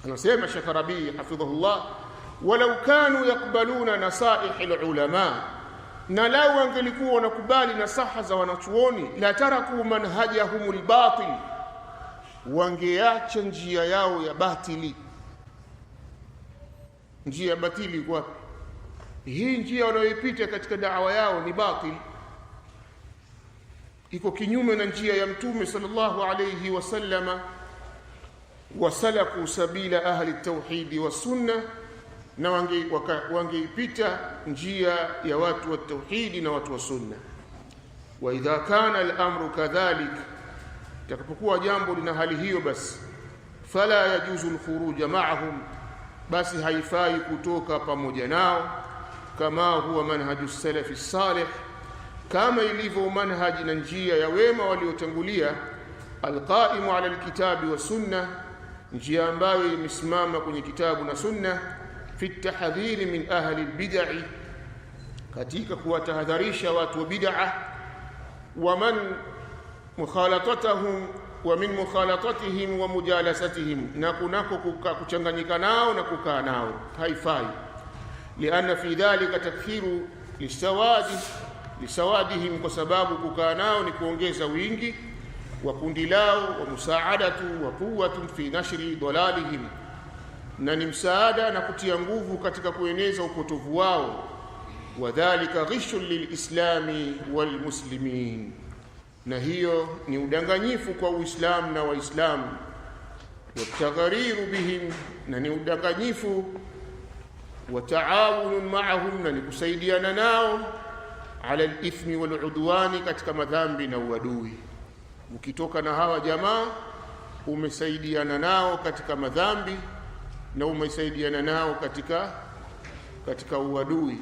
Anasema Sheikh Rabi hafidhahullah, walau kanu yakbaluna nasaih alulama, na lau angelikuwa wanakubali nasaha za wanachuoni, la taraku manhajahumul batil, wangeacha njia yao ya batili. Njia ya batili iko wapi? Hii njia wanayoipita katika da'wa yao ni batili, iko kinyume na njia ya Mtume sallallahu alayhi wasallama. Wasalaku sabila ahli tauhidi wa sunna, na wangeipita njia ya watu wa tauhidi na watu wa sunna. Wa idha kana al-amru kadhalik, takapokuwa jambo lina hali hiyo, basi fala yajuzu al-khuruj ma'ahum, basi haifai kutoka pamoja nao. Kama huwa manhaju salafi salih, kama ilivyo manhaji na njia ya wema waliotangulia, alqaimu ala alkitabi wa sunna, njia ambayo imesimama kwenye kitabu na sunna, fi tahdhiri min ahli albid'ah, katika kuwatahadharisha watu wa bid'ah, wa man mukhalatatahum wa min mukhalatatihim wa mujalasatihim, na kunako kuchanganyika nao na kukaa nao haifai. Lianna fi dhalika takthiru lisawadihim, kwa sababu kukaa nao ni kuongeza wingi wa kundi lao, wa musaadatu wa quwwatun fi nashri dalalihim, na ni msaada na kutia nguvu katika kueneza upotovu wao. Wa dhalika ghishun lilislami walmuslimin, na hiyo ni udanganyifu kwa Uislamu na Waislamu. Wataghariru bihim, na ni udanganyifu. Wa taawunun ma'ahum, na ni kusaidiana nao. Ala al-ithmi wal-udwani, katika madhambi na uadui. Ukitoka na hawa jamaa umesaidiana nao katika madhambi na umesaidiana nao katika uadui.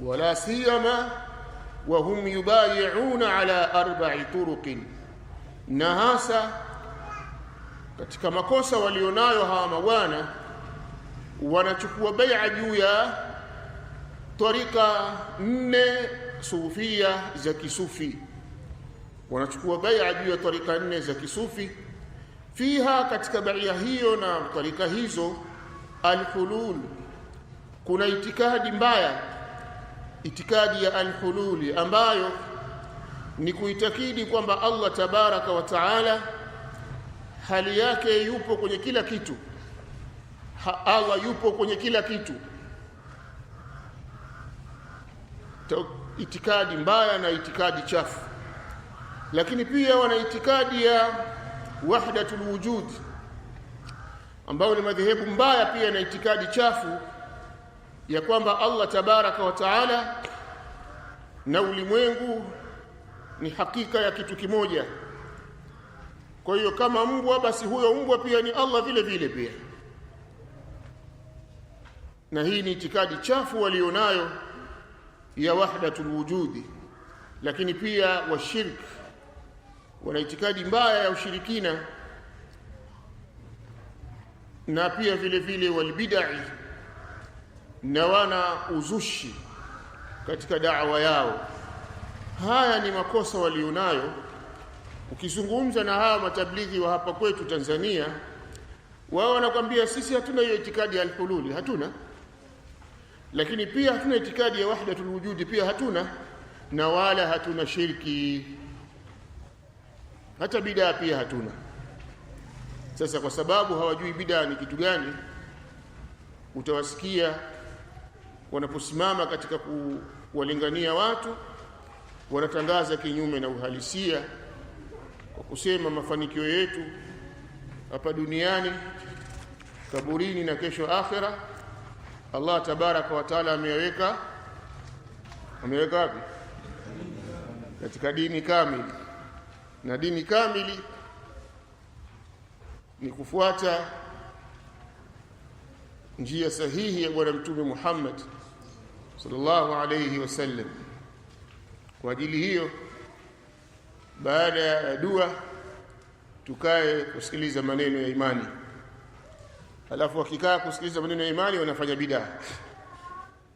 Wala siyama wa hum yubayi'una ala arba'i turuqin, na hasa katika makosa walionayo hawa mabwana, wanachukua bai'a juu ya tarika 4 sufia za kisufi. Wanachukua bai'a juu ya tarika 4 za kisufi. Fiha, katika bai'a hiyo na tarika hizo, alhulul, kuna itikadi mbaya, itikadi ya alhululi, ambayo ni kuitakidi kwamba Allah tabaraka wa taala hali yake yupo kwenye kila kitu. Allah yupo kwenye kila kitu. Itikadi mbaya na itikadi chafu. Lakini pia wana itikadi ya wahdatul wujud, ambayo ni madhehebu mbaya pia na itikadi chafu ya kwamba Allah tabaraka wa taala na ulimwengu ni hakika ya kitu kimoja. Kwa hiyo kama mbwa, basi huyo mbwa pia ni Allah vile vile pia. Na hii ni itikadi chafu walionayo ya wahdatul wujudi. Lakini pia washirk, wana itikadi mbaya ya ushirikina, na pia vile vile walbid'ah, na wana uzushi katika da'wa yao. Haya ni makosa walionayo. Ukizungumza na hawa matablighi wa hapa kwetu Tanzania, wao wanakuambia sisi hatuna hiyo itikadi ya al-hululi, hatuna. Lakini pia hatuna itikadi ya wahdatul wujudi, pia hatuna. Na wala hatuna shirki, hata bid'a pia hatuna. Sasa kwa sababu hawajui bid'a ni kitu gani, utawasikia wanaposimama katika kuwalingania watu wanatangaza kinyume na uhalisia, kwa kusema mafanikio yetu hapa duniani, kaburini na kesho akhera, Allah tabaraka wa taala ameweka wapi? Katika dini kamili. Na dini kamili ni kufuata njia sahihi ya Bwana Mtume Muhammad sallallahu alayhi wasallam. Kwa ajili hiyo, baada ya dua tukae kusikiliza maneno ya imani. Alafu wakikaa kusikiliza maneno ya imani, wanafanya bid'a,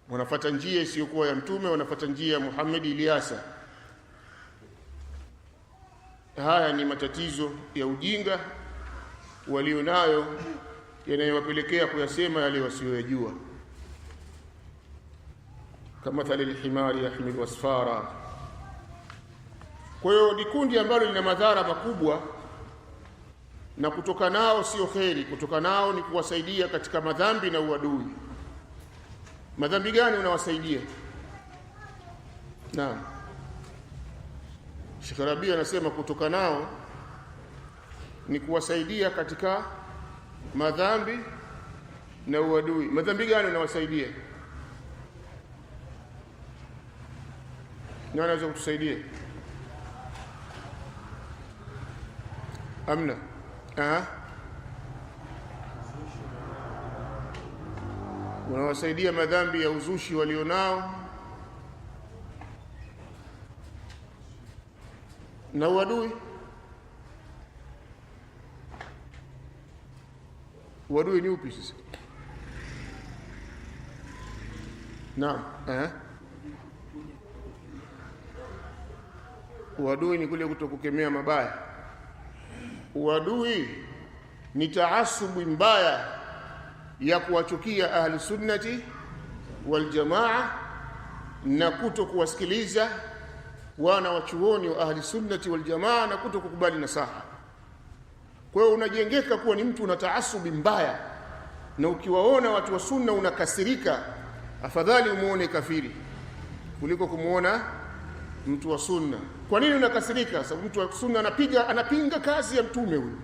wanafuata njia isiyokuwa ya Mtume, wanafuata njia ya Muhammad Ilyasa. Haya ni matatizo ya ujinga walionayo yanayowapelekea kuyasema yale wasiyojua, kama al-himari yahmilu asfara. Kwa hiyo ni kundi ambalo lina madhara makubwa, na kutoka nao sio kheri. Kutoka nao ni kuwasaidia katika madhambi na uadui. Madhambi gani unawasaidia? Naam, Sheikh Rabi anasema kutoka nao ni kuwasaidia katika madhambi na uadui. Madhambi gani unawasaidia? Nani anaweza kutusaidia? Amna. Unawasaidia madhambi ya uzushi walionao na uadui. Uadui ni upi sasa? Naam, uadui ni kule kutokukemea mabaya. Uadui ni taasubu mbaya ya kuwachukia ahli sunnati wal jamaa na kutokuwasikiliza wana wachuoni wa ahli sunnati wal jamaa na kutokukubali nasaha. Kwa hiyo unajengeka kuwa ni mtu una taasubi mbaya, na ukiwaona watu wa sunna unakasirika, afadhali umuone kafiri kuliko kumuona mtu wa sunna. Kwa nini unakasirika? Sababu mtu wa sunna anapinga kazi ya mtume huyu,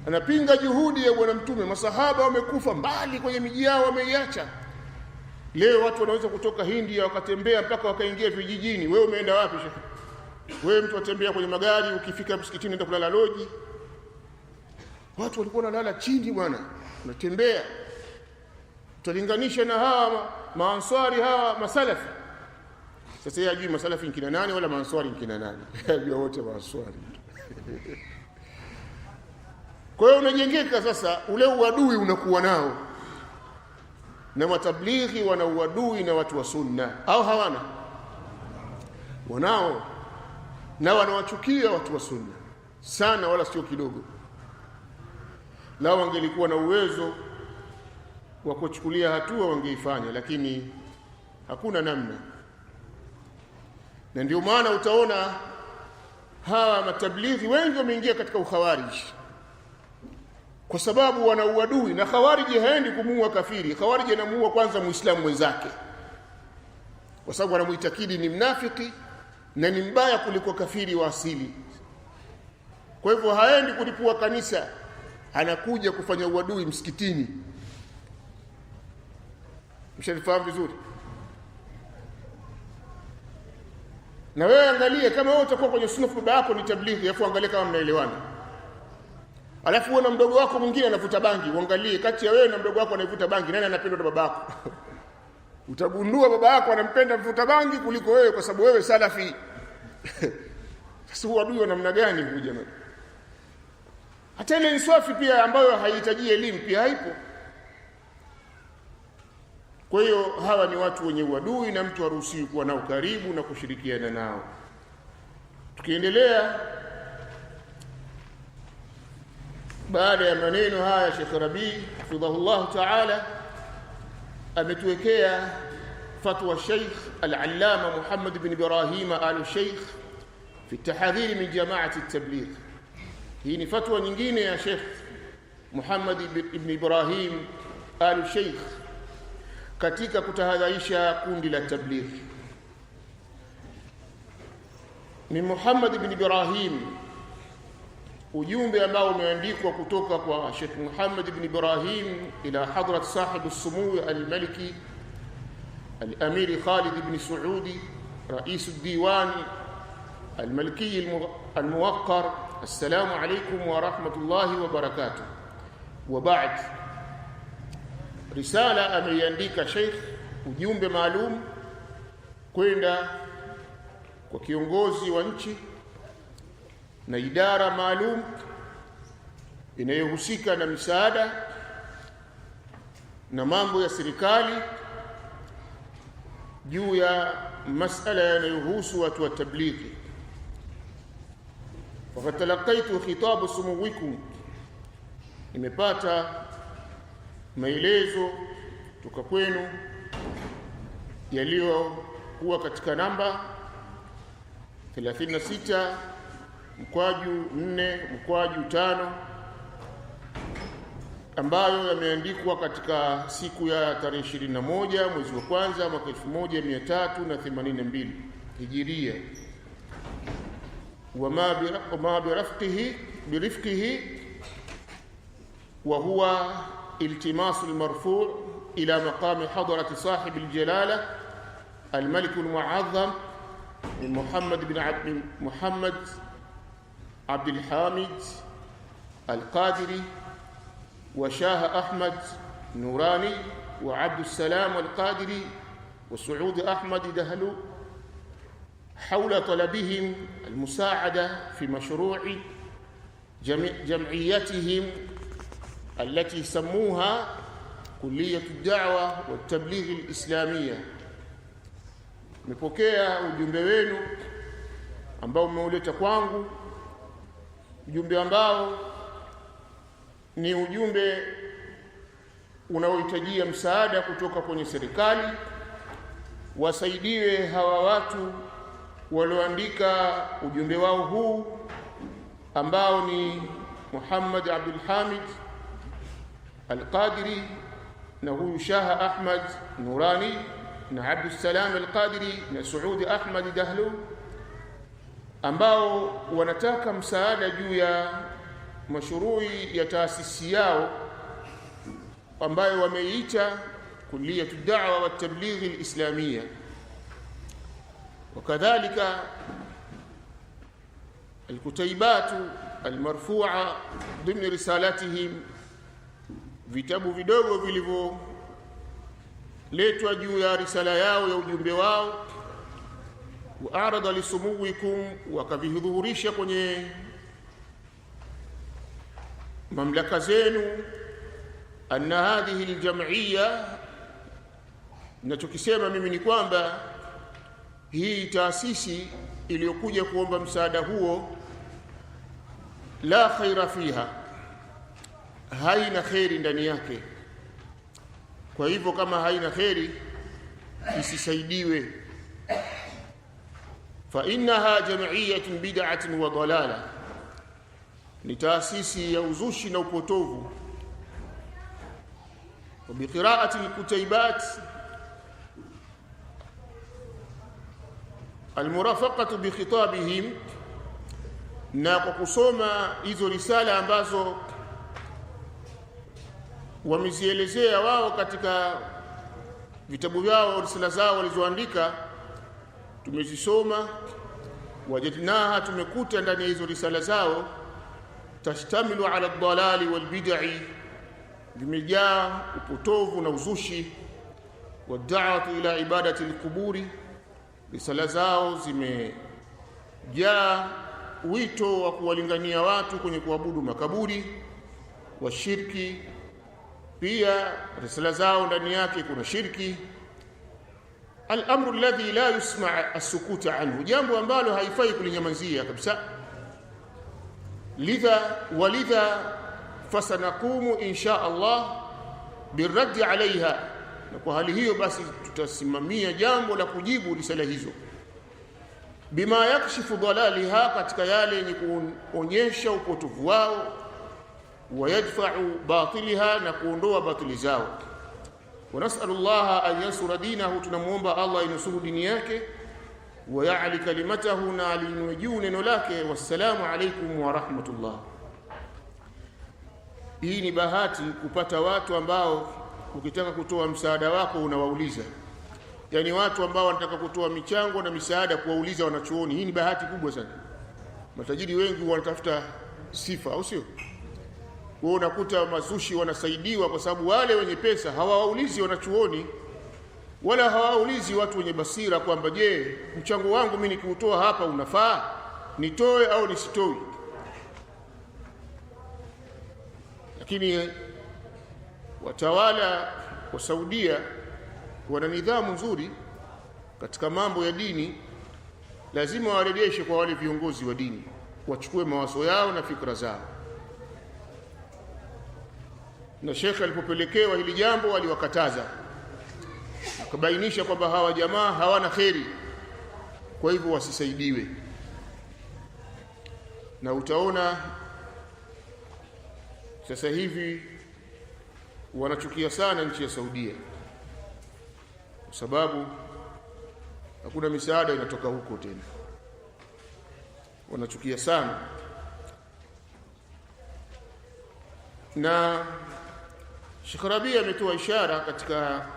anapinga juhudi ya bwana mtume. Masahaba wamekufa mbali kwenye miji yao, wameiacha. Leo watu wanaweza kutoka India wakatembea mpaka wakaingia vijijini. Wewe umeenda wapi Sheikh? Wewe mtu atembea kwenye magari, ukifika msikitini unaenda kulala loji. Watu walikuwa wanalala chini bwana, unatembea. Tulinganisha na hawa maanswari, hawa masalafi. Sasa yeye hajui masalafi nkina nani wala maanswari nkina nani. Hajua wote maanswari. Kwa hiyo unajengeka sasa, ule uadui unakuwa nao. Na matablighi wana uadui na watu wa sunna, au hawana? Wanao, na wanawachukia watu wa sunna sana, wala sio kidogo. Lao wangelikuwa na uwezo wa kuchukulia hatua wangeifanya, lakini hakuna namna. Na ndio maana utaona hawa matablighi wengi wameingia katika ukhawarij, kwa sababu wana uadui. Na khawarij haendi kumuua kafiri, khawarij anamuua kwanza muislamu mwenzake, kwa sababu anamuitakidi ni mnafiki na ni mbaya kuliko kafiri wa asili. Kwa hivyo haendi kulipua kanisa, anakuja kufanya uadui msikitini. Mshanifahamu vizuri? Na wewe angalia, kama wewe utakuwa kwenye sunna, baba yako ni tablighi, afu angalia kama mnaelewana. Alafu wewe na mdogo wako mwingine anavuta bangi, uangalie kati ya wewe na mdogo wako anayevuta bangi nani anapendwa na babako. Utagundua baba yako anampenda mvuta bangi kuliko wewe, kwa sababu wewe salafi. Sasa uadui wa namna gani huyu jamani? Hata ile inswafi pia ambayo haihitaji elimu pia haipo. Kwa hiyo hawa ni watu wenye uadui, na mtu haruhusiwi kuwa nao karibu na kushirikiana nao. Tukiendelea, baada ya maneno haya Sheikh Rabi hafidhahullah ta'ala ametuwekea fatwa Sheikh al-Allama Muhammad ibn Ibrahim al-Sheikh fi at-tahdhir min jama'ati at-tabligh. Hii ni fatwa nyingine ya Sheikh Muhammad ibn Ibrahim al-Sheikh katika kutahadharisha kundi la tabligh. Ni Muhammad ibn Ibrahim, ujumbe ambao umeandikwa kutoka kwa Sheikh Muhammad ibn Ibrahim ila hadrat sahib as-sumu al-maliki al-amir Khalid ibn Saudi rais ad-diwan al-maliki al-muwaqqar. Assalamu alaykum wa rahmatullahi wa barakatuh. Wa ba'd, risala ameandika Sheikh, ujumbe maalum kwenda kwa kiongozi wa nchi na idara maalum inayohusika na misaada na mambo ya serikali juu ya masala yanayohusu watu wa tablighi. Fatalaqaitu khitabu sumuwikum, nimepata maelezo kutoka kwenu yaliyokuwa katika namba 36/4/5 ambayo yameandikwa katika siku ya tarehe 21 mwezi wa kwanza mwaka 1382 Hijiria. وما برفقه وهو التماس المرفوع إلى مقام حضرة صاحب الجلالة الملك المعظم محمد عبد الحامد القادري وشاه أحمد نوراني وعبد السلام القادري وسعود أحمد دهلو حول طلبهم المساعدة في مشروع جمعيتهم التي سموها كلية الدعوة والتبليغ الإسلامية. Nimepokea ujumbe wenu ambao umeuleta kwangu, ujumbe ambao ni ujumbe unaohitajia msaada kutoka kwenye serikali, wasaidiwe hawa watu walioandika ujumbe wao huu ambao ni Muhammad Abdul Hamid Al-Qadiri na huyu Shah Ahmad Nurani na Abdul Salam Al-Qadiri na Saud Ahmad Dahlu, ambao wanataka msaada juu ya mashrui ya taasisi yao ambayo wameita Kulliyatu Da'wa wa Tabligh Al-Islamiyya. وكذلك الكتيبات المرفوعة ضمن رسالتهم، vitabu vidogo vilivyoletwa juu ya risala yao ya ujumbe wao, waarada lisumuwikum, wakavihudhurisha kwenye mamlaka zenu, anna hadhihi aljam'iyya, ninachokisema mimi ni kwamba hii taasisi iliyokuja kuomba msaada huo la khaira fiha, haina khairi ndani yake. Kwa hivyo kama haina khairi isisaidiwe. Fa innaha jam'iyyatun bid'atin wa dalala, ni taasisi ya uzushi na upotovu. Wa biqira'ati al-kutaybat almurafaqatu bikhitabihim, na kwa kusoma hizo risala ambazo wamezielezea wao katika vitabu vyao, risala zao walizoandika, tumezisoma. Wajadnaha, tumekuta ndani ya hizo risala zao, tashtamilu ala ad-dalali wal bid'i, vimejaa upotovu na uzushi. Wad'awatu ila ibadati al-quburi, risala zao zimejaa wito wa kuwalingania watu kwenye kuabudu makaburi wa shirki. Pia risala zao ndani yake kuna shirki. Al-amru alladhi la yusma' as-sukuta anhu, jambo ambalo haifai kulinyamazia kabisa. Walidha fasanakumu insha Allah birraddi alaiha, na kwa hali hiyo basi tutasimamia jambo la kujibu risala hizo. Bima yakshifu dalaliha, katika yale yenye kuonyesha upotovu wao, wayadfa'u batiliha, na kuondoa batili zao. Wa nas'alullaha an yansura dinahu, tunamuomba Allah inusuru dini yake, wa ya'li kalimatahu, na aliinue juu neno lake. Wassalamu alaykum wa rahmatullah. Hii ni bahati kupata watu ambao ukitaka kutoa msaada wako unawauliza, yani watu ambao wanataka kutoa michango na misaada kuwauliza wanachuoni. Hii ni bahati kubwa sana. Matajiri wengi wanatafuta sifa, au sio? Wao unakuta mazushi wanasaidiwa kwa sababu wale wenye pesa hawaulizi wanachuoni, wala hawaulizi watu wenye basira kwamba je, mchango wangu mimi nikiutoa hapa unafaa nitoe au nisitoe. Lakini watawala wa Saudia wana nidhamu nzuri katika mambo ya dini. Lazima warejeshe kwa wale viongozi wa dini, wachukue mawazo yao na fikra zao. na Sheikh alipopelekewa hili jambo aliwakataza, akabainisha kwamba hawa jamaa hawana kheri, kwa hivyo wasisaidiwe. Na utaona sasa hivi wanachukia sana nchi ya Saudia, kwa sababu hakuna misaada inatoka huko tena. Wanachukia sana. Na Sheikh Rabi ametoa ishara katika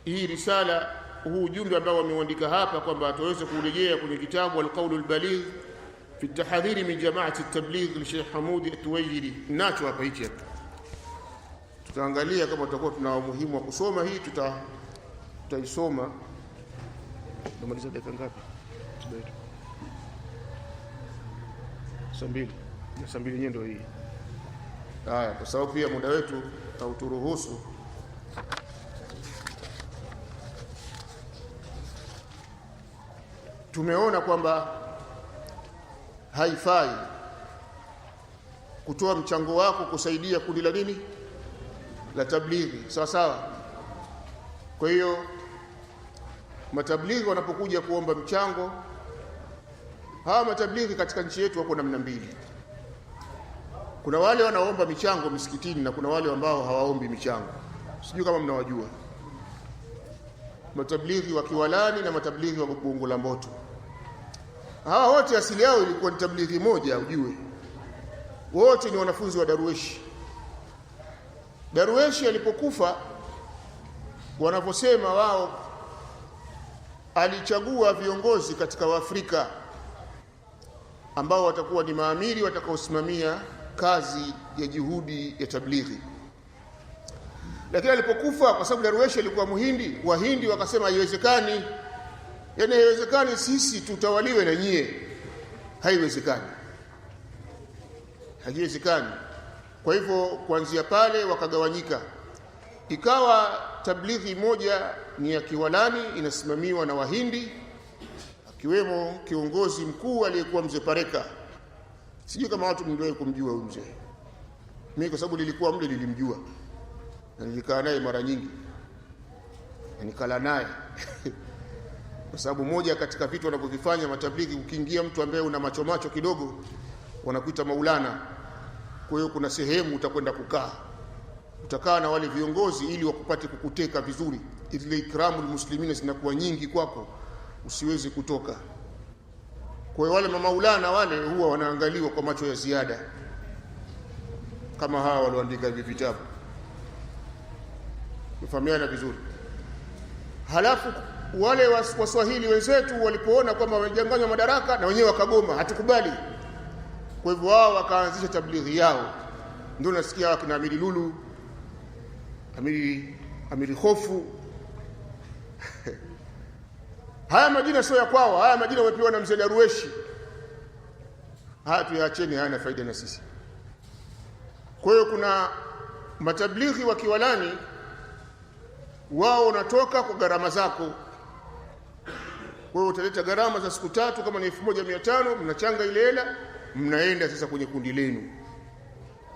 hii risala, huu ujumbe ambao wameandika hapa, kwamba ataweza kurejea kwenye kitabu Al-Qawl Al-Baligh fi at-tahdhir min jama'ati at-tabligh li Sheikh Hamoud At-Tuwaijiri. Nacho hapa hichi hapa. Tutaangalia kama tutakuwa tuna umuhimu wa kusoma hii, tutaisoma. Tumaliza dakika ngapi? Saa mbili yenyewe ndio hii. Haya, kwa sababu pia muda wetu hauturuhusu, tumeona kwamba haifai kutoa mchango wako kusaidia kundi la nini, la tablighi, sawa sawa. Kwa hiyo matablighi wanapokuja kuomba mchango, hawa matablighi katika nchi yetu wako namna mbili. Kuna wale wanaomba michango misikitini na kuna wale ambao hawaombi michango. Sijui kama mnawajua. Matablighi wa Kiwalani na matablighi wa Gongo la Mboto. Hawa wote asili yao ilikuwa ni tablighi moja, ujue. Wote ni wanafunzi wa Darweshi. Darweshi alipokufa, wanavyosema wao, alichagua viongozi katika Waafrika ambao watakuwa ni maamiri watakaosimamia kazi ya juhudi ya tablighi. Lakini alipokufa, kwa sababu Darweshi alikuwa Muhindi, Wahindi wakasema haiwezekani. Yaani haiwezekani sisi tutawaliwe na nyie. Haiwezekani. Haiwezekani. Kwa hivyo kuanzia pale wakagawanyika. Ikawa tablighi moja ni ya Kiwalani, inasimamiwa na Wahindi, akiwemo kiongozi mkuu aliyekuwa Mzee Pareka. Sijui kama watu mngewahi kumjua huyu mzee. Mimi kwa sababu nilikuwa mle nilimjua. Na nilikaa naye mara nyingi. Na nikala naye. Kwa sababu moja katika vitu wanavyovifanya matablighi, ukiingia mtu ambaye una macho kidogo, wanakuita Maulana. Kwa hiyo kuna sehemu utakwenda kukaa. Utakaa na wale viongozi ili wakupate kukuteka vizuri. Ile ikramul muslimina zinakuwa nyingi kwako, usiweze kutoka. Kwa hiyo wale Maulana wale huwa wanaangaliwa kwa macho ya ziada, kama hawa walioandika hivi vitabu. Mfahamiana vizuri. Halafu wale Waswahili wenzetu walipoona kwamba wamejanganywa madaraka, na wenyewe wakagoma, hatukubali. Kwa hivyo wao wakaanzisha tablighi yao. Ndio nasikia wakina Amiri Lulu, Amiri Khofu. Haya majina sio ya kwao, haya majina wamepewa na Mzee Darweshi. Haya tuyaacheni, hayana faida na sisi. Kwa hiyo kuna matablighi wa Kiwalani, wao unatoka kwa gharama zako. Kwa hiyo utaleta gharama za siku 3, kama ni 1500, mnachanga ile hela, mnaenda sasa kwenye kundi lenu.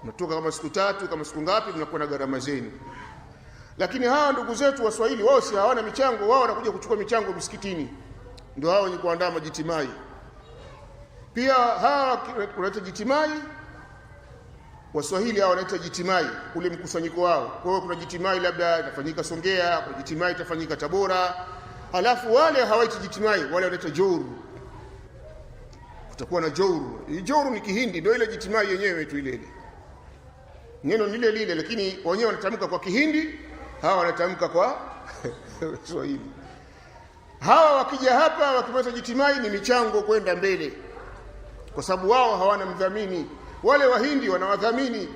Mnatoka kama siku 3, kama siku ngapi, mnakuwa na gharama zenu. Lakini hawa ndugu zetu Waswahili, wao si hawana michango, wao wanakuja kuchukua michango msikitini. Ndio hao wenye kuandaa majitimai. Pia hawa wanaita jitimai, Waswahili hao wanaita jitimai, ule mkusanyiko wao. Kwa hiyo kuna jitimai labda itafanyika Songea, kuna jitimai itafanyika Tabora. Halafu wale hawaiti jitimai, wale wanaita jouru. Kutakuwa na jouru. Hii jouru ni Kihindi, ndio ile jitimai yenyewe tu ile. Neno lile lile, lakini wenyewe wanatamka kwa Kihindi, hawa wanatamka kwa Kiswahili. Hawa wakija hapa wakipata jitimai ni michango kwenda mbele, kwa sababu wao hawana mdhamini. Wale Wahindi wanawadhamini.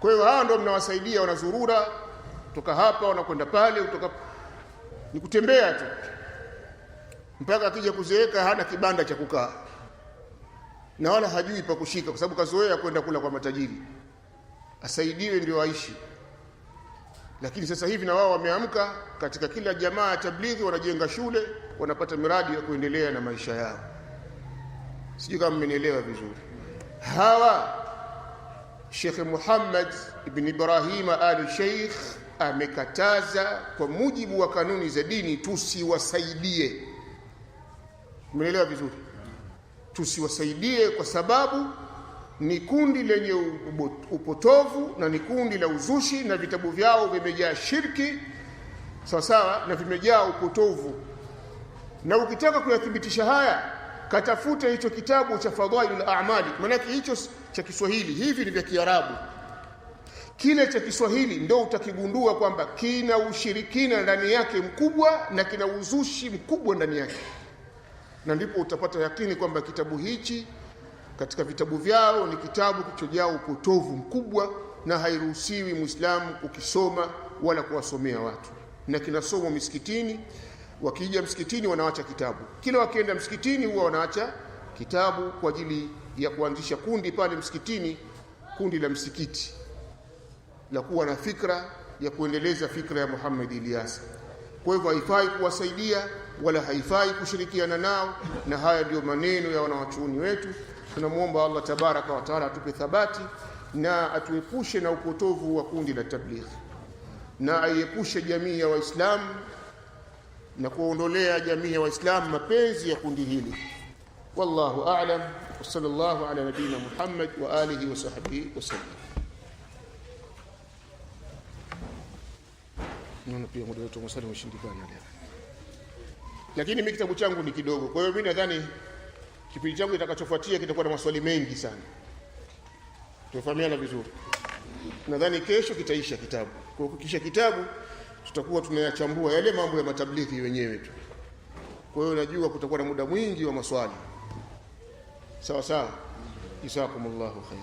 Kwa hiyo hawa ndio mnawasaidia, wanazurura kutoka hapa wanakwenda pale, kutoka ni kutembea tu mpaka akija kuzeeka hana kibanda cha kukaa, na wala hajui pa kushika, kwa sababu kazoea kwenda kula kwa matajiri. Asaidiwe ndio aishi. Lakini sasa hivi na wao wameamka, katika kila jamaa tablighi wanajenga shule, wanapata miradi ya kuendelea na maisha yao. Sijui kama mmenielewa vizuri. Hawa Sheikh Muhammad ibn Ibrahim al-Sheikh amekataza kwa mujibu wa kanuni za dini tusiwasaidie. Umeelewa vizuri? Tusiwasaidie kwa sababu ni kundi lenye upotovu na ni kundi la uzushi, na vitabu vyao vimejaa shirki sawa sawa na vimejaa upotovu. Na ukitaka kuyathibitisha haya, katafuta hicho kitabu cha Fadhailul A'mali, maana hicho cha Kiswahili, hivi ni vya Kiarabu. Kile cha Kiswahili ndio utakigundua kwamba kina ushirikina ndani yake mkubwa na kina uzushi mkubwa ndani yake, na ndipo utapata yakini kwamba kitabu hichi katika vitabu vyao ni kitabu kilichojaa upotovu mkubwa, na hairuhusiwi Muislamu kukisoma wala kuwasomea watu. Na kinasomwa misikitini, wakija msikitini wanaacha kitabu. Kila wakienda msikitini huwa wanaacha kitabu kwa ajili ya kuanzisha kundi pale msikitini, kundi la msikiti la kuwa na fikra ya kuendeleza fikra ya Muhammad Ilyas. Kwa hivyo haifai kuwasaidia wala haifai kushirikiana nao, na haya ndio maneno ya wanawachuoni wetu. Tunamuomba Allah tabaraka wa taala atupe thabati na atuepushe na upotovu wa kundi la tabligh, na aiepushe jamii ya Waislamu na kuondolea jamii ya Waislamu mapenzi ya kundi hili. Wallahu a'lam. Wa sallallahu ala nabina Muhammad wa alihi wa sahbihi wasallam. Naona pia muda wetu msali umeshindikana leo, lakini mimi kitabu changu ni kidogo. Kwa hiyo mimi nadhani kipindi changu kitakachofuatia kitakuwa na maswali mengi sana. Tufahamiana vizuri. Nadhani kesho kitaisha kitabu. Kwa hiyo kisha kitabu tutakuwa tunayachambua yale mambo ya matablighi wenyewe tu. Kwa hiyo najua kutakuwa na muda mwingi wa maswali. Sawa sawa. Jazakumullahu khair.